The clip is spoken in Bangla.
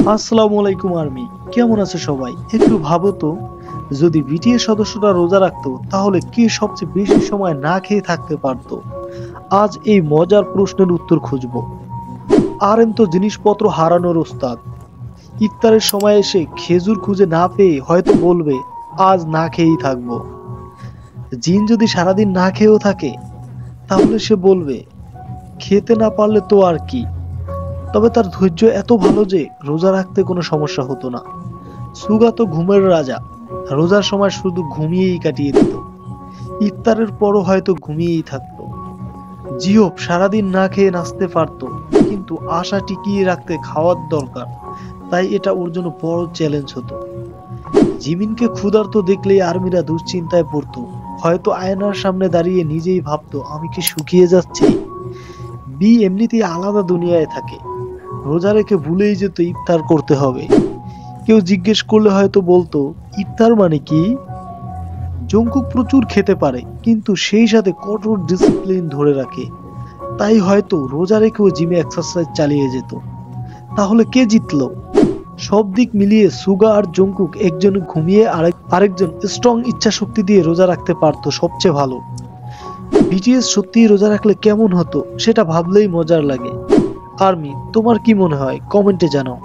আসসালামু আলাইকুম আর্মি, কেমন আছে সবাই? একটু ভাবো তো, যদি বিটিএস সদস্যরা রোজা রাখতো তাহলে কে সবচেয়ে বেশি সময় না খেয়ে থাকতে পারতো? আজ এই মজার প্রশ্নের উত্তর খুঁজবো। আরএম তো জিনিসপত্র হারানোর ওস্তাদ। ইফতারের সময় এসে খেজুর খুঁজে না পেয়ে হয়তো বলবে আজ না খেয়েই থাকবো। জিন যদি সারাদিন না খেয়েও থাকে তাহলে সে বলবে খেতে না পারলে তো আর কি। তবে তার ধৈর্য এত ভালো যে রোজা রাখতে কোনো সমস্যা হতো না। সুগা তো ঘুমের রাজা, রোজার সময় শুধু ঘুমিয়েই কাটিয়ে দিত। ইফতারের পরও হয়তো ঘুমিয়েই থাকতো। জিওপ সারাদিন না খেয়ে নাচতে পারতো, কিন্তু আশা টিকিয়ে রাখতে খাওয়ার দরকার, তাই এটা ওর জন্য বড় চ্যালেঞ্জ হতো। জিমিনকে ক্ষুধার্ত দেখলেই আর্মিরা দুশ্চিন্তায় পড়তো, হয়তো আয়নার সামনে দাঁড়িয়ে নিজেই ভাবতো আমি কি শুকিয়ে যাচ্ছি। বি এমনিতেই আলাদা দুনিয়ায় থাকে, রোজা রেখে ভুলেই যেত ইফতার করতে হবে। কেউ জিজ্ঞেস করলে হয়তো বলতো ইফতার মানে কি। জংকুক প্রচুর খেতে পারে, কিন্তু সেই সাথে কঠোর ডিসিপ্লিন ধরে রাখে, তাই হয়তো রোজা রেখেও জিমে এক্সারসাইজ চালিয়ে যেত। তাহলে কে জিতলো? সব দিক মিলিয়ে সুগা আর জংকুক, একজন ঘুমিয়ে আরেকজন স্ট্রং ইচ্ছা শক্তি দিয়ে রোজা রাখতে পারতো সবচেয়ে ভালো। বিটিএস সত্যিই রোজা রাখলে কেমন হতো সেটা ভাবলেই মজার লাগে। আর্মি, তোমার কি মনে হয়? কমেন্টে জানাও।